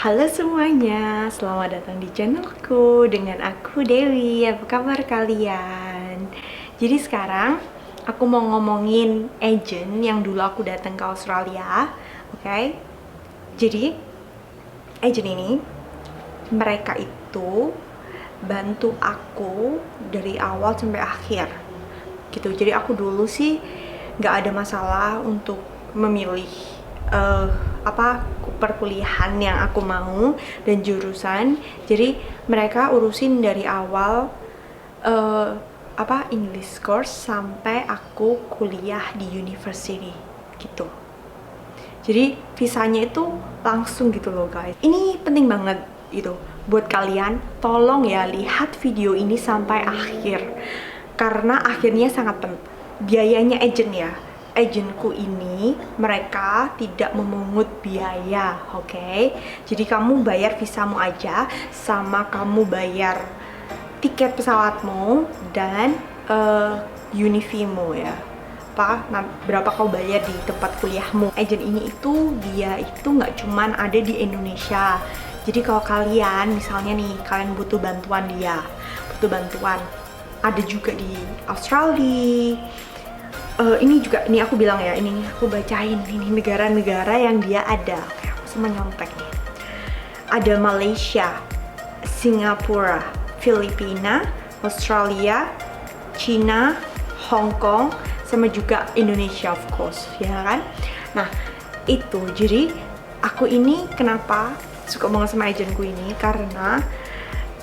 Halo semuanya, selamat datang di channelku dengan aku Dewi. Apa kabar kalian? Jadi sekarang aku mau ngomongin agent yang dulu aku datang ke Australia, oke? Jadi agent ini mereka itu bantu aku dari awal sampai akhir, gitu. Jadi aku dulu sih nggak ada masalah untuk memilih perkuliahan yang aku mau dan jurusan. Jadi mereka urusin dari awal English course sampai aku kuliah di university gitu. Jadi visanya itu langsung gitu loh guys. Ini penting banget gitu buat kalian. Tolong ya lihat video ini sampai akhir karena akhirnya sangat penting. Biayanya agent ya, agentku ini mereka tidak memungut biaya, oke? Jadi kamu bayar visamu aja, sama kamu bayar tiket pesawatmu dan unifimu ya. Berapa kau bayar di tempat kuliahmu. Agent ini itu dia itu nggak cuman ada di Indonesia. Jadi kalau kalian misalnya nih kalian butuh bantuan ada juga di Australia. Ini aku bilang ya, ini aku bacain ini negara-negara yang dia ada. Oke, aku sama nyontek nih. Ada Malaysia, Singapura, Filipina, Australia, China, Hong Kong, sama juga Indonesia of course, ya kan? Nah, itu jadi aku ini kenapa suka banget sama agentku ini karena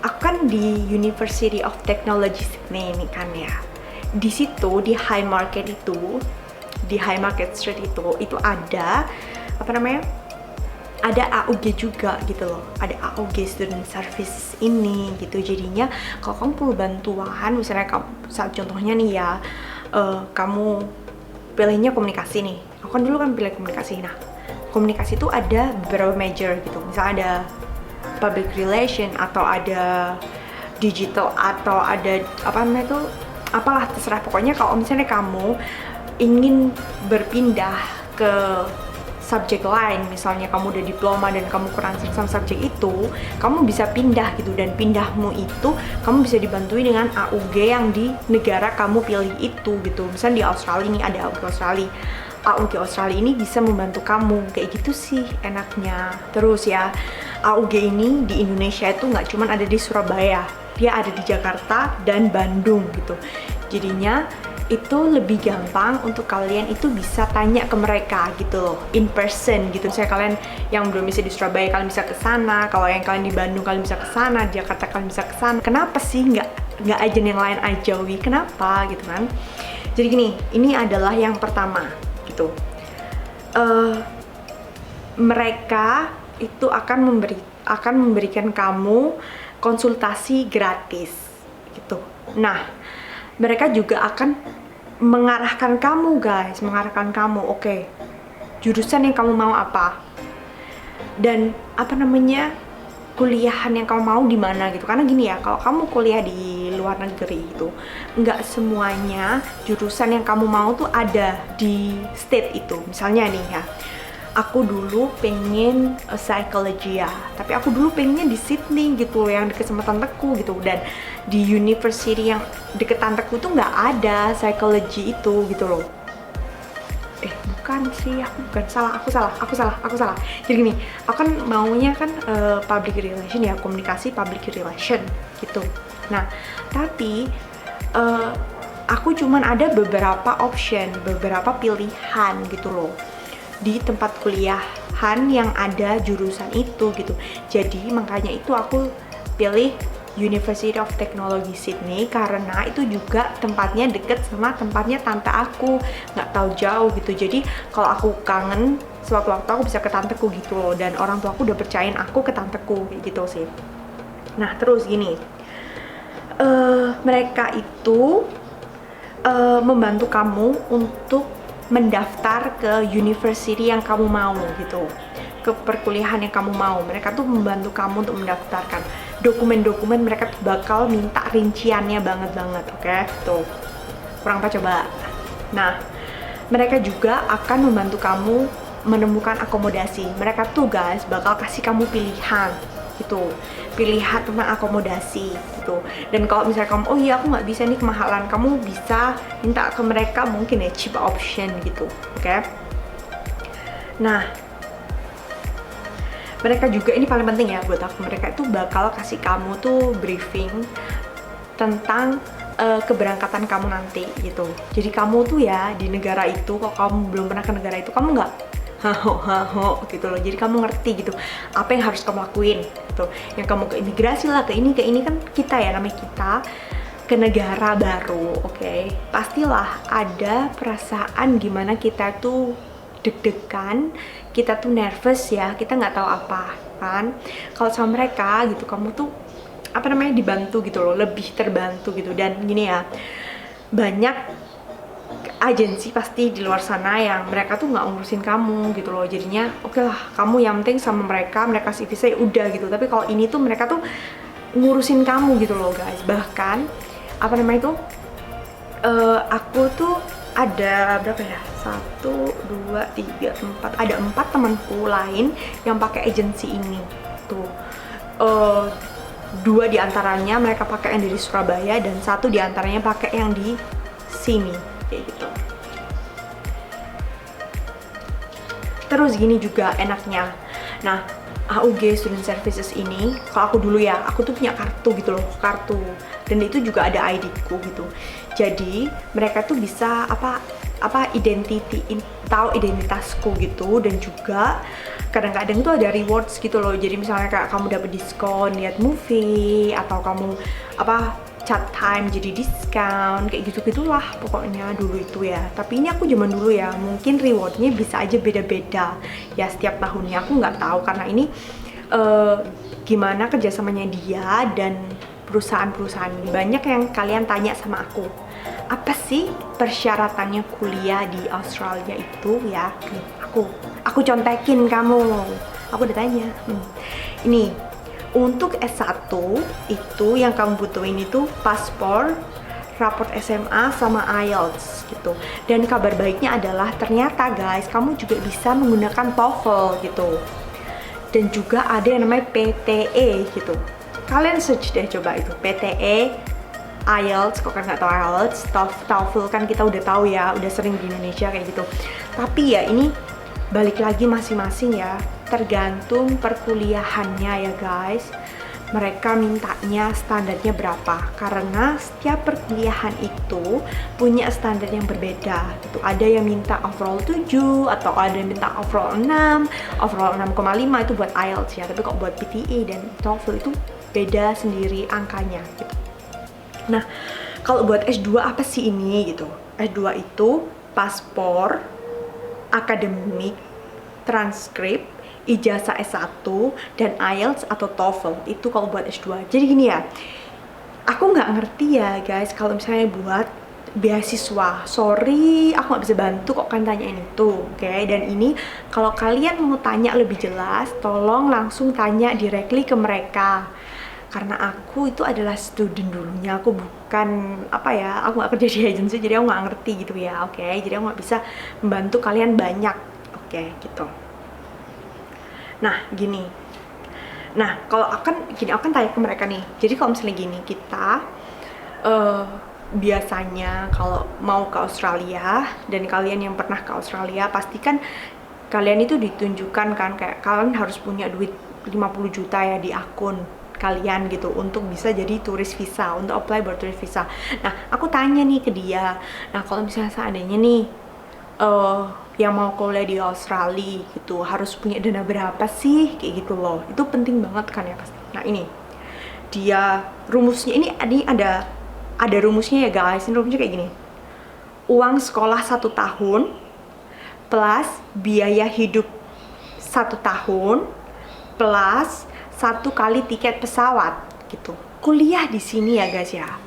aku kan di University of Technology Sydney ini kan ya. Di situ di High Market Street itu ada ada AUG juga gitu loh, ada AUG Student Services ini gitu. Jadinya kalau kamu perlu bantuan, misalnya contohnya nih ya, kamu pilihnya komunikasi nih, aku kan dulu pilih komunikasi. Nah, komunikasi itu ada beberapa major gitu, misalnya ada public relation atau ada digital atau ada apalah terserah. Pokoknya kalau misalnya kamu ingin berpindah ke subjek lain, misalnya kamu udah diploma dan kamu kurang sama subjek itu, kamu bisa pindah gitu, dan pindahmu itu kamu bisa dibantui dengan AUG yang di negara kamu pilih itu gitu. Misalnya di Australia nih ada AUG Australia, AUG Australia ini bisa membantu kamu kayak gitu sih enaknya. Terus ya, AUG ini di Indonesia itu nggak cuma ada di Surabaya, dia ada di Jakarta dan Bandung gitu. Jadinya itu lebih gampang untuk kalian itu bisa tanya ke mereka gitu loh, in person gitu. Misalnya kalian yang belum bisa di Surabaya, kalian bisa ke sana. Kalau yang kalian di Bandung, kalian bisa ke sana. Di Jakarta, kalian bisa ke sana. Kenapa sih nggak agent yang lain aja, Wi? Kenapa gitu kan? Jadi gini, ini adalah yang pertama gitu. Mereka itu akan memberikan kamu konsultasi gratis gitu. Nah, mereka juga akan mengarahkan kamu guys, oke, jurusan yang kamu mau apa, dan kuliahan yang kamu mau di mana gitu. Karena gini ya, kalau kamu kuliah di luar negeri itu nggak semuanya jurusan yang kamu mau tuh ada di state itu. Misalnya nih ya, aku dulu pengen psikologi ya, tapi aku dulu pengennya di Sydney gitu, yang deket sama tanteku gitu. Dan di university yang deket tanteku tuh nggak ada psikologi itu gitu loh. Bukan sih, aku salah. Jadi gini, aku kan maunya kan public relation ya, komunikasi public relation gitu. Nah, tapi aku cuman ada beberapa option, beberapa pilihan gitu loh di tempat kuliahan yang ada jurusan itu gitu. Jadi makanya itu aku pilih University of Technology Sydney karena itu juga tempatnya deket sama tempatnya tante aku, nggak tahu jauh gitu. Jadi kalau aku kangen sewaktu-waktu aku bisa ke tanteku gitu loh, dan orang tua aku udah percayain aku ke tanteku kayak gitu sih. Nah, terus gini, mereka itu membantu kamu untuk mendaftar ke university yang kamu mau gitu, ke perkuliahan yang kamu mau. Mereka tuh membantu kamu untuk mendaftarkan dokumen-dokumen. Mereka tuh bakal minta rinciannya banget, oke? Tuh, kurang apa coba? Nah, mereka juga akan membantu kamu menemukan akomodasi. Mereka tuh guys bakal kasih kamu pilihan gitu, pilihan tentang akomodasi gitu. Dan kalau misalnya kamu, oh iya aku nggak bisa nih kemahalan, kamu bisa minta ke mereka mungkin ya cheap option gitu, oke? Nah, mereka juga, ini paling penting ya buat aku, mereka itu bakal kasih kamu tuh briefing tentang keberangkatan kamu nanti gitu. Jadi kamu tuh ya di negara itu, kalau kamu belum pernah ke negara itu, kamu nggak haho gitu loh. Jadi kamu ngerti gitu apa yang harus kamu lakuin gitu. Yang kamu ke imigrasi lah, ke ini kan kita ya, namanya kita ke negara baru, oke? Pastilah ada perasaan gimana kita tuh deg-degan, kita tuh nervous ya, kita nggak tahu apa kan. Kalau sama mereka gitu, kamu tuh apa namanya, dibantu gitu loh, lebih terbantu gitu. Dan gini ya, banyak agensi pasti di luar sana yang mereka tuh nggak ngurusin kamu gitu loh. Jadinya oke lah, kamu yang penting sama mereka kasih visa ya udah gitu. Tapi kalau ini tuh mereka tuh ngurusin kamu gitu loh guys. Bahkan apa namanya itu, aku tuh ada berapa ya, 1, 2, 3, 4, ada 4 temanku lain yang pakai agensi ini tuh. 2 diantaranya mereka pakai yang dari Surabaya, dan 1 diantaranya pakai yang di sini kayak gitu. Terus gini juga enaknya, nah AUG Student Services ini, kalau aku dulu ya, aku tuh punya kartu gitu loh, kartu, dan itu juga ada ID ku gitu. Jadi mereka tuh bisa tahu identitasku gitu. Dan juga kadang-kadang tuh ada rewards gitu loh. Jadi misalnya kayak kamu dapet diskon lihat movie, atau kamu chat time jadi diskon, kayak gitu-gitulah pokoknya dulu itu ya. Tapi ini aku zaman dulu ya, mungkin rewardnya bisa aja beda-beda ya setiap tahunnya, aku nggak tahu karena ini gimana kerjasamanya dia dan perusahaan-perusahaan ini. Banyak yang kalian tanya sama aku, apa sih persyaratannya kuliah di Australia itu ya. Nih, aku contekin kamu, aku udah tanya. Ini untuk S1 itu yang kamu butuhin itu paspor, raport SMA, sama IELTS gitu. Dan kabar baiknya adalah ternyata guys, kamu juga bisa menggunakan TOEFL gitu. Dan juga ada yang namanya PTE gitu. Kalian search deh coba itu, PTE, IELTS, kok kan nggak tahu IELTS, TOEFL kan kita udah tahu ya, udah sering di Indonesia kayak gitu. Tapi ya ini balik lagi masing-masing ya, tergantung perkuliahannya ya guys. Mereka mintanya standarnya berapa, karena setiap perkuliahan itu punya standar yang berbeda gitu. Ada yang minta overall 7, atau ada yang minta overall 6, overall 6,5 itu buat IELTS ya. Tapi kok buat PTE dan TOEFL itu beda sendiri angkanya gitu. Nah, kalau buat S2 apa sih ini gitu? S2 itu paspor, akademik, transkrip, ijazah S1, dan IELTS atau TOEFL. Itu kalau buat S2. Jadi gini ya, aku nggak ngerti ya guys kalau misalnya buat beasiswa. Sorry, aku nggak bisa bantu kok kan tanyain itu, oke? Dan ini kalau kalian mau tanya lebih jelas, tolong langsung tanya directly ke mereka. Karena aku itu adalah student dulunya, aku bukan aku nggak kerja di agency, jadi aku nggak ngerti gitu ya, oke? Jadi aku nggak bisa membantu kalian banyak, oke? Gitu. Nah gini, kalau aku kan tanya ke mereka nih. Jadi kalau misalnya gini, kita biasanya kalau mau ke Australia, dan kalian yang pernah ke Australia pastikan kalian itu ditunjukkan kan, kayak kalian harus punya duit 50 juta ya di akun kalian gitu untuk bisa jadi turis visa, untuk apply buat turis visa. Nah aku tanya nih ke dia, nah kalau misalnya seandainya nih yang mau kuliah di Australia gitu harus punya dana berapa sih, kayak gitu loh. Itu penting banget kan ya pasti. Nah ini dia rumusnya, ini ada rumusnya ya guys. Ini rumusnya kayak gini, uang sekolah 1 tahun plus biaya hidup 1 tahun plus 1 kali tiket pesawat gitu. Kuliah di sini ya guys ya.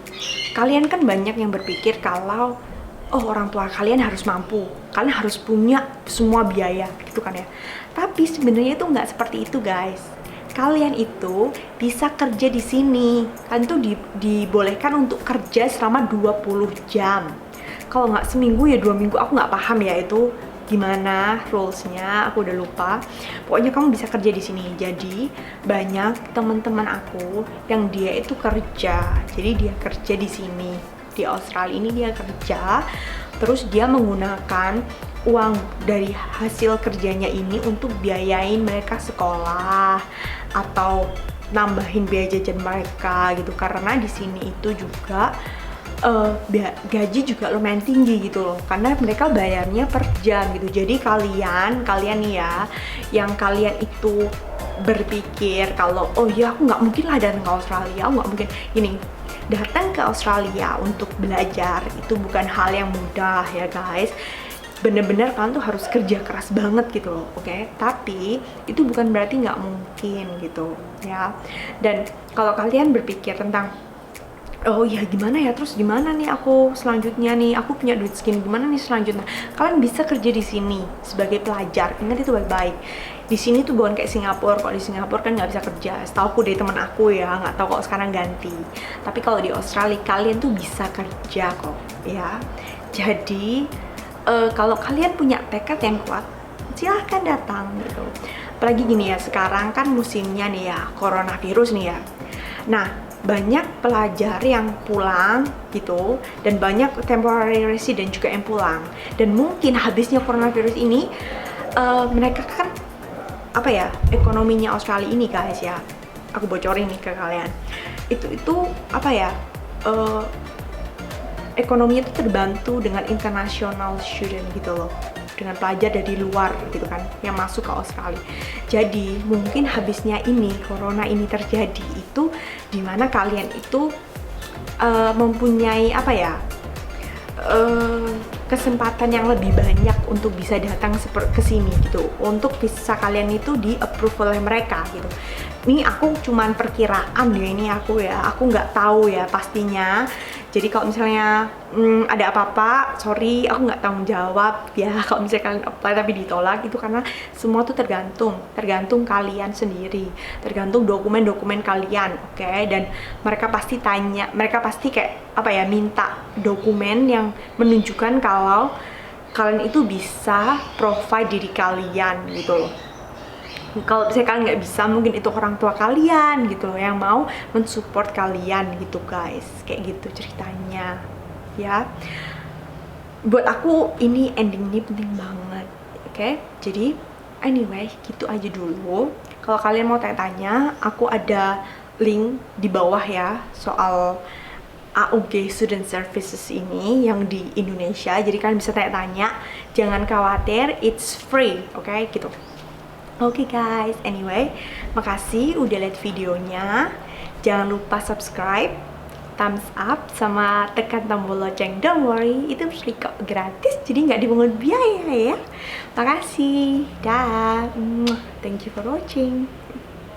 Kalian kan banyak yang berpikir kalau orang tua kalian harus mampu, kalian harus punya semua biaya gitu kan ya. Tapi sebenarnya itu nggak seperti itu guys. Kalian itu bisa kerja di sini. Kalian tuh dibolehkan untuk kerja selama 20 jam. Kalau nggak seminggu ya 2 minggu, aku nggak paham ya itu gimana rulesnya, aku udah lupa. Pokoknya kamu bisa kerja di sini. Jadi banyak teman-teman aku yang dia itu kerja, jadi dia kerja di sini di Australia ini, dia kerja terus dia menggunakan uang dari hasil kerjanya ini untuk biayain mereka sekolah atau nambahin biaya jajan mereka gitu, karena di sini itu juga gaji juga lumayan tinggi gitu loh, karena mereka bayarnya per jam gitu. Jadi kalian nih ya, yang kalian itu berpikir kalau oh ya aku nggak mungkin lah datang ke Australia, nggak mungkin gini, datang ke Australia untuk belajar itu bukan hal yang mudah ya guys. Bener-bener kalian tuh harus kerja keras banget gitu loh, oke? Tapi itu bukan berarti nggak mungkin gitu ya. Dan kalau kalian berpikir tentang oh ya gimana ya, terus gimana nih aku selanjutnya nih, aku punya duit segini, gimana nih selanjutnya, kalian bisa kerja di sini sebagai pelajar. Ingat itu baik-baik, di sini tuh bukan kayak Singapura. Kalau di Singapura kan nggak bisa kerja, setauku dari teman aku ya, nggak tahu kok sekarang ganti. Tapi kalau di Australia kalian tuh bisa kerja kok ya. Jadi kalau kalian punya tekad yang kuat, silahkan datang gitu. Apalagi gini ya, sekarang kan musimnya nih ya, coronavirus nih ya. Nah, banyak pelajar yang pulang gitu, dan banyak temporary resident juga yang pulang. Dan mungkin habisnya coronavirus ini, mereka kan apa ya, ekonominya Australia ini guys ya, aku bocorin nih ke kalian, itu apa ya, ekonominya itu terbantu dengan international student gitu loh, dengan pelajar dari luar gitu kan yang masuk ke Australia. Jadi mungkin habisnya ini corona ini terjadi itu dimana kalian itu mempunyai apa ya, kesempatan yang lebih banyak untuk bisa datang ke sini gitu, untuk visa kalian itu di approve oleh mereka gitu. Ini aku cuman perkiraan ya, ini aku nggak tahu ya pastinya. Jadi kalau misalnya ada apa-apa, sorry, aku nggak tanggung jawab ya kalau misalnya kalian apply tapi ditolak itu, karena semua tuh tergantung kalian sendiri, tergantung dokumen-dokumen kalian, oke? Dan mereka pasti kayak apa ya, minta dokumen yang menunjukkan kalau kalian itu bisa provide diri kalian gitu loh. Kalau misalnya kalian nggak bisa, mungkin itu orang tua kalian gitu loh yang mau mensupport kalian gitu guys, kayak gitu ceritanya ya. Buat aku ini ending ini penting banget, oke? Jadi anyway gitu aja dulu. Kalau kalian mau tanya-tanya, aku ada link di bawah ya soal AUG Student Services ini yang di Indonesia. Jadi kalian bisa tanya-tanya, jangan khawatir, it's free, oke? Gitu. Oke guys, anyway, makasih udah lihat videonya. Jangan lupa subscribe, thumbs up, sama tekan tombol lonceng. Don't worry, itu free kok, gratis, jadi nggak dipungut biaya ya. Makasih, dah. Thank you for watching.